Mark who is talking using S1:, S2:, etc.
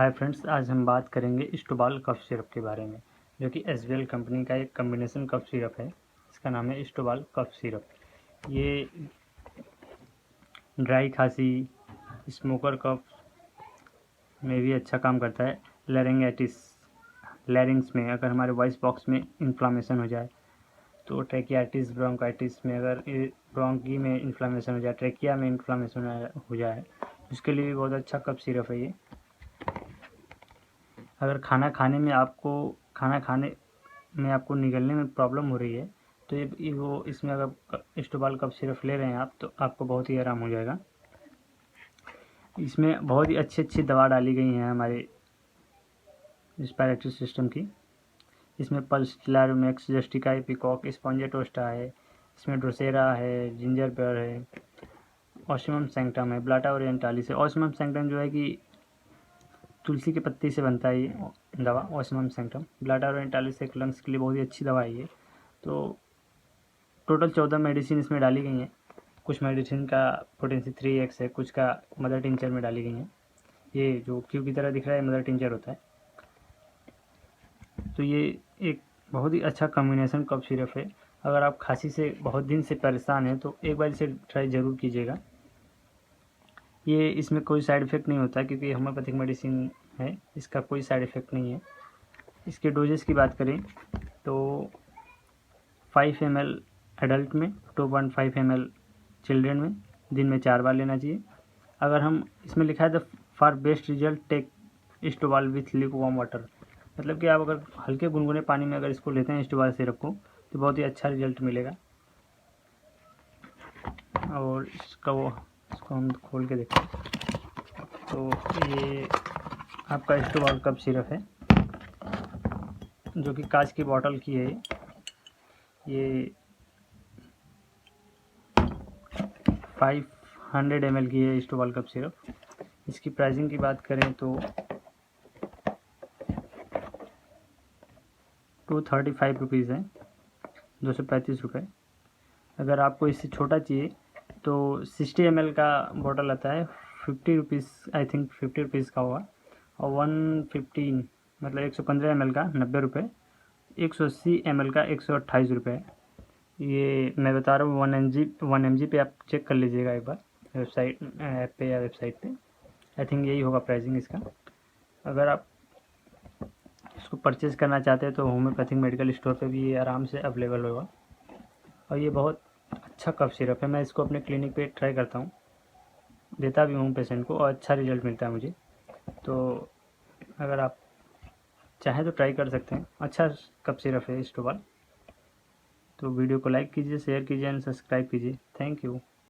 S1: Hi friends, आज हम बात करेंगे इस्टोबाल कफ सिरप के बारे में, जो कि एसबीएल कंपनी का एक कॉम्बिनेशन कफ सिरप है। इसका नाम है इस्टोबाल कफ सिरप। ये ड्राई खांसी, स्मोकर कफ में भी अच्छा काम करता है। लैरिंग्स में अगर हमारे वॉइस बॉक्स में इन्फ्लामेशन हो जाए, तो ट्रेकियाटिस ब्रोंकाइटिस में अगर ब्रोंकी में इन्फ्लामेशन हो जाए, ट्रेकिया में इन्फ्लामेशन हो जाए, उसके लिए भी बहुत अच्छा कफ सिरप है ये। अगर खाना खाने में आपको निगलने में प्रॉब्लम हो रही है, तो ये वो इसमें अगर इस्टोबाल कफ सिरप ले रहे हैं आप, तो आपको बहुत ही आराम हो जाएगा। इसमें बहुत ही अच्छी दवा डाली गई हैं हमारे रेस्पिरेटरी सिस्टम की। इसमें पल्स क्लारोमैक्स, जस्टिका, एपिकॉक, स्पॉन्जेटोस्टा है, इसमें ड्रोसेरा है, जिंजर पेयर है, ऑसिमम सैंक्टम है, ब्लाटा ओरिएंटालिस है। ऑसिमम सैंक्टम जो है कि तुलसी के पत्ती से बनता है ये दवा, ऑसिमम सैंक्टम। ब्लाटा ओरिएंटालिस एक लंग्स के लिए बहुत ही अच्छी दवा है ये। तो टोटल 14 मेडिसिन इसमें डाली गई हैं। कुछ मेडिसिन का पोटेंसी 3x है, कुछ का मदर टिंचर में डाली गई हैं। ये जो क्यू की तरह दिख रहा है, मदर टिंचर होता है। तो ये एक बहुत ही अच्छा कॉम्बिनेशन कफ सिरप है। अगर आप खांसी से बहुत दिन से परेशान हैं, तो एक बार इसे ट्राई ज़रूर कीजिएगा। ये इसमें कोई साइड इफ़ेक्ट नहीं होता, क्योंकि होम्योपैथिक मेडिसिन है, इसका कोई साइड इफ़ेक्ट नहीं है। इसके डोजेस की बात करें तो 5 ml एडल्ट में, 2.5 ml चिल्ड्रन में, दिन में 4 बार लेना चाहिए। अगर हम इसमें लिखा है the for best result take इस्टोबाल विथ ल्यूकवार्म वाटर, मतलब कि आप अगर हल्के गुनगुने पानी में अगर इसको लेते हैं इस्टोबाल सिरप को, तो बहुत ही अच्छा रिजल्ट मिलेगा। और इसको हम खोल के देखते हैं, तो ये आपका इस्टोबाल कफ सिरप है, जो कि कांच की बॉटल की है। ये 500 ml की है इस्टोबाल कफ सिरप। इसकी प्राइसिंग की बात करें तो 235 रुपीज़ है, 235 रुपये। अगर आपको इससे छोटा चाहिए तो 60 ml का बॉटल आता है, 50 रुपीज़, आई थिंक 50 रुपीज़ का होगा। और 115 मतलब 115 ml का 90 रुपये, 180 ml का 128 रुपये। ये मैं बता रहा हूँ 1 mg पे, आप चेक कर लीजिएगा एक बार वेबसाइट ऐप पे या वेबसाइट पे। आई थिंक यही होगा प्राइसिंग इसका। अगर आप इसको परचेज़ करना चाहते हैं तो होम्योपैथिक मेडिकल स्टोर पे भी ये आराम से अवेलेबल होगा। और ये बहुत अच्छा कफ सिरप है। मैं इसको अपने क्लिनिक पे ट्राई करता हूँ, देता भी हूँ पेशेंट को, और अच्छा रिजल्ट मिलता है मुझे। तो अगर आप चाहें तो ट्राई कर सकते हैं। अच्छा कफ सिरप है इस्टोबाल। तो वीडियो को लाइक कीजिए, शेयर कीजिए एंड सब्सक्राइब कीजिए। Thank you.